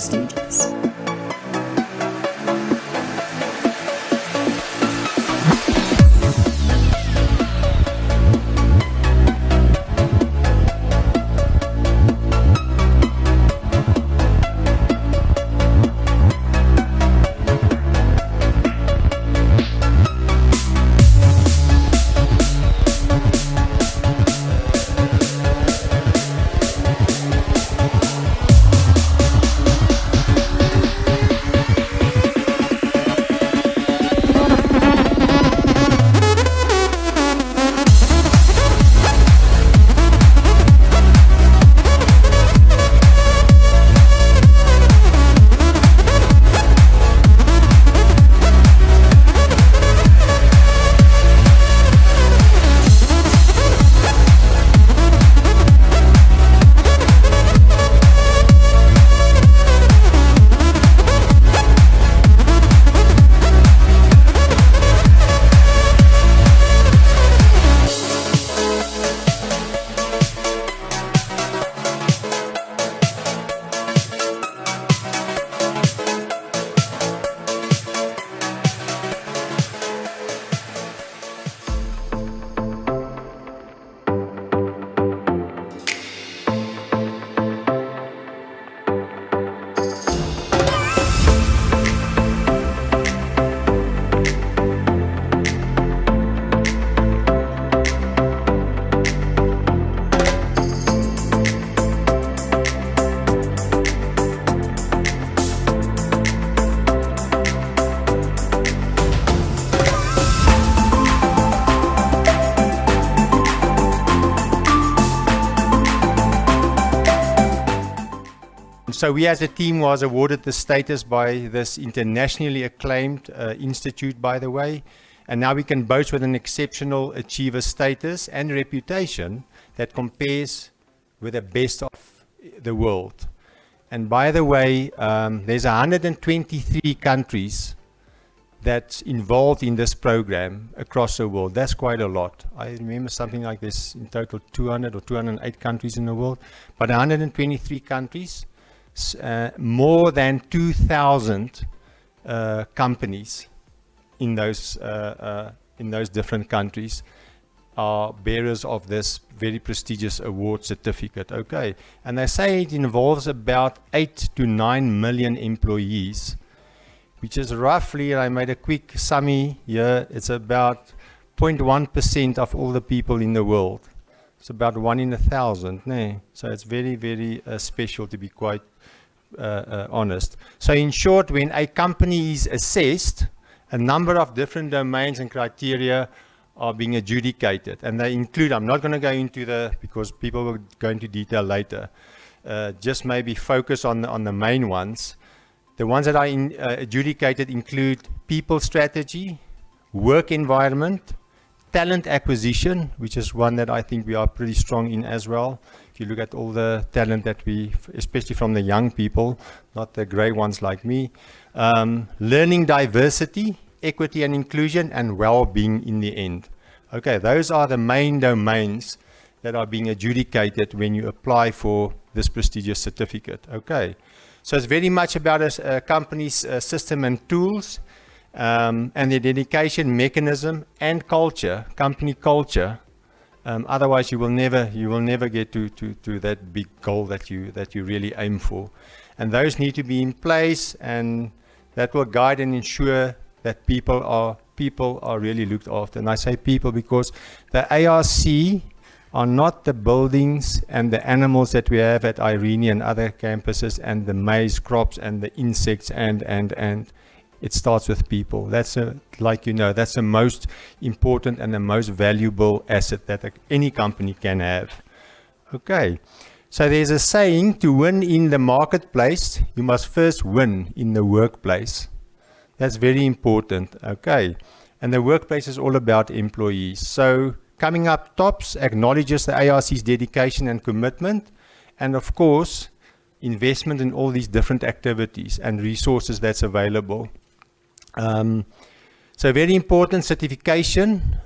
prestigious. So we as a team was awarded the status by this internationally acclaimed institute, by the way, and now we can boast with an exceptional achiever status and reputation that compares with the best of the world. And by the way, there's 123 countries that's involved in this program across the world. That's quite a lot. I remember something like this, in total 200 or 208 countries in the world, but 123 countries. More than 2,000 companies in those different countries are bearers of this very prestigious award certificate. Okay, and they say it involves about 8 to 9 million employees, which is roughly, and I made a quick summary here, it's about 0.1% of all the people in the world. It's about 1 in 1,000, nee? So it's very, very special, to be quite honest. So in short, when a company is assessed, a number of different domains and criteria are being adjudicated, and they include, I'm not going to go into because people will go into detail later, just maybe focus on the main ones. The ones that are adjudicated include people strategy, work environment, talent acquisition, which is one that I think we are pretty strong in as well. If you look at all the talent that we, especially from the young people, not the grey ones like me, learning diversity, equity and inclusion, and well-being in the end. Okay, those are the main domains that are being adjudicated when you apply for this prestigious certificate. Okay, so it's very much about a company's system and tools, and the dedication, mechanism, and culture, company culture. Otherwise, you will never get to that big goal that you really aim for. And those need to be in place, and that will guide and ensure that people are really looked after. And I say people because the ARC are not the buildings and the animals that we have at Irene and other campuses, and the maize crops and the insects and it starts with people. That's that's the most important and the most valuable asset that any company can have. Okay, so there's a saying, to win in the marketplace, you must first win in the workplace. That's very important. Okay, and the workplace is all about employees. So coming up tops acknowledges the ARC's dedication and commitment, and of course, investment in all these different activities and resources that's available. So very important, certification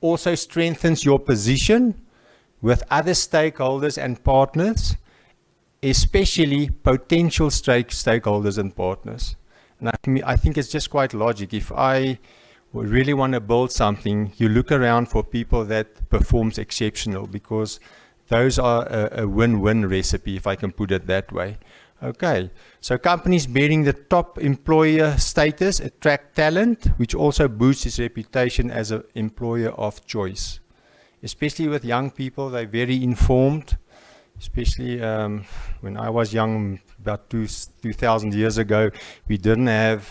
also strengthens your position with other stakeholders and partners especially potential stakeholders and partners. And I think it's just quite logic. If I really want to build something, you look around for people that performs exceptional, because those are a win-win recipe, if I can put it that way. Okay, so companies bearing the top employer status attract talent, which also boosts its reputation as an employer of choice. Especially with young people, they're very informed. Especially when I was young, about 2,000 years ago, we didn't have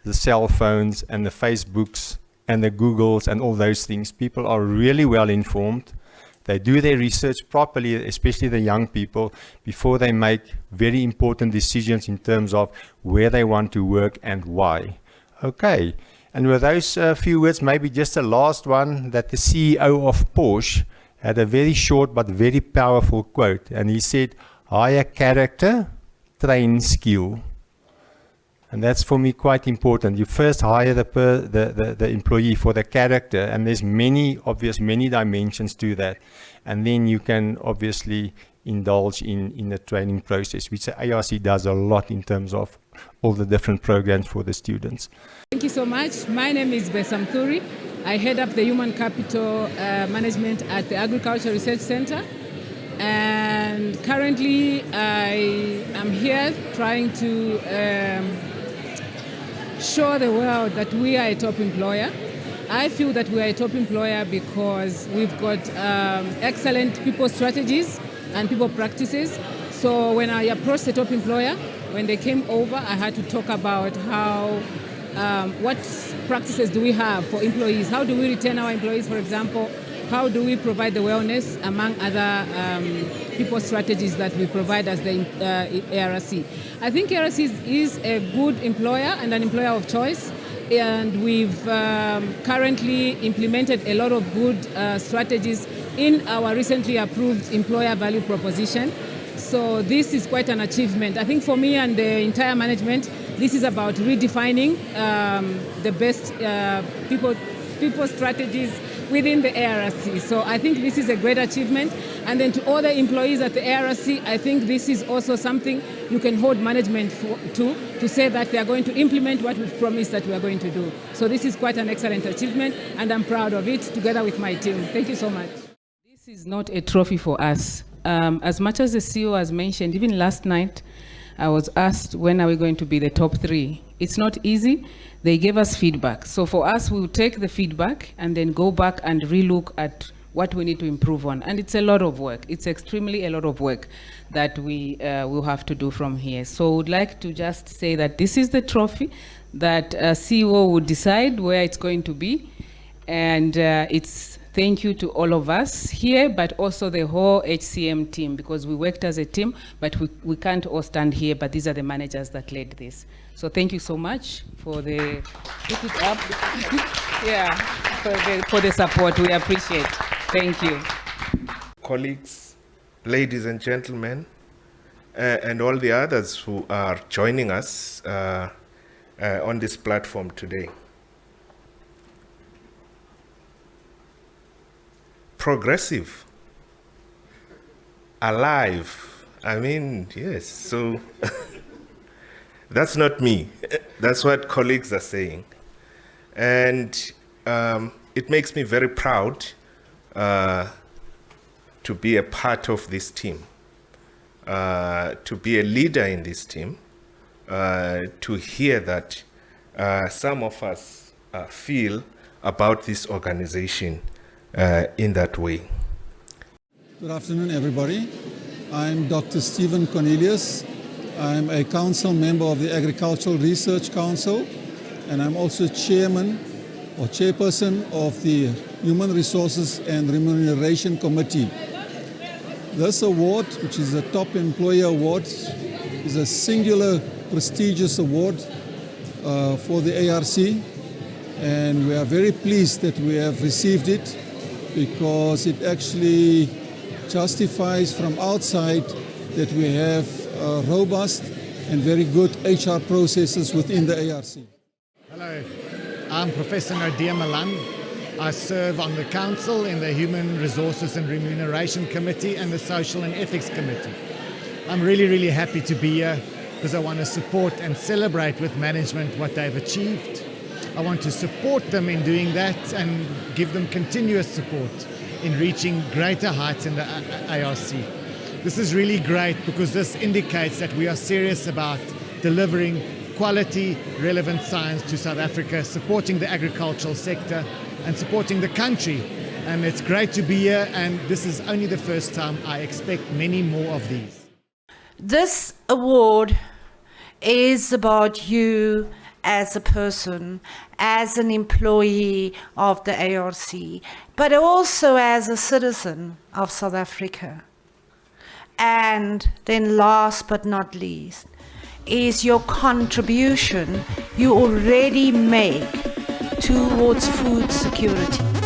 the cell phones and the Facebooks and the Googles and all those things. People are really well informed. They do their research properly, especially the young people, before they make very important decisions in terms of where they want to work and why. Okay, and with those few words, maybe just the last one, that the CEO of Porsche had a very short but very powerful quote, and he said, "Hire character, train skill." And that's for me quite important. You first hire the employee for the character, and there's many dimensions to that. And then you can obviously indulge in the training process, which the ARC does a lot in terms of all the different programs for the students. Thank you so much. My name is Besam Thuri. I head up the Human Capital Management at the Agriculture Research Center. And currently I am here trying to show the world that we are a top employer. I feel that we are a top employer because we've got excellent people strategies and people practices. So when I approached the top employer, when they came over, I had to talk about how, what practices do we have for employees? How do we retain our employees, for example? How do we provide the wellness, among other people strategies that we provide as the ARC? I think ARC is a good employer and an employer of choice, and we've currently implemented a lot of good strategies in our recently approved employer value proposition. So this is quite an achievement. I think for me and the entire management, this is about redefining the best people strategies within the ARC. So I think this is a great achievement. And then to all the employees at the ARC, I think this is also something you can hold management to say that they are going to implement what we've promised that we are going to do. So this is quite an excellent achievement, and I'm proud of it together with my team. Thank you so much. This is not a trophy for us. As much as the CEO has mentioned, even last night, I was asked, when are we going to be the top 3? It's not easy. They gave us feedback. So for us, we will take the feedback and then go back and relook at what we need to improve on. And it's a lot of work. It's extremely a lot of work that we will have to do from here. So I would like to just say that this is the trophy that CEO would decide where it's going to be. And it's thank you to all of us here, but also the whole HCM team, because we worked as a team, but we can't all stand here, but these are the managers that led this. So thank you so much for the, pick it up. Yeah, for the support, we appreciate. Thank you. Colleagues, ladies and gentlemen, and all the others who are joining us on this platform today. Progressive, alive, I mean, yes, so that's not me. That's what colleagues are saying. And it makes me very proud to be a part of this team, to be a leader in this team, to hear that some of us feel about this organization in that way. Good afternoon, everybody. I'm Dr. Stephen Cornelius. I'm a council member of the Agricultural Research Council, and I'm also chairman or chairperson of the Human Resources and Remuneration Committee. This award, which is the Top Employer Award, is a singular prestigious award for the ARC, and we are very pleased that we have received it, because it actually justifies from outside that we have robust and very good HR processes within the ARC. Hello, I'm Professor Nadia Malan. I serve on the Council in the Human Resources and Remuneration Committee and the Social and Ethics Committee. I'm really, really happy to be here because I want to support and celebrate with management what they've achieved. I want to support them in doing that and give them continuous support in reaching greater heights in the ARC. This is really great because this indicates that we are serious about delivering quality, relevant science to South Africa, supporting the agricultural sector and supporting the country. And it's great to be here, and this is only the first time. I expect many more of these. This award is about you as a person, as an employee of the ARC, but also as a citizen of South Africa. And then last but not least, is your contribution you already make towards food security.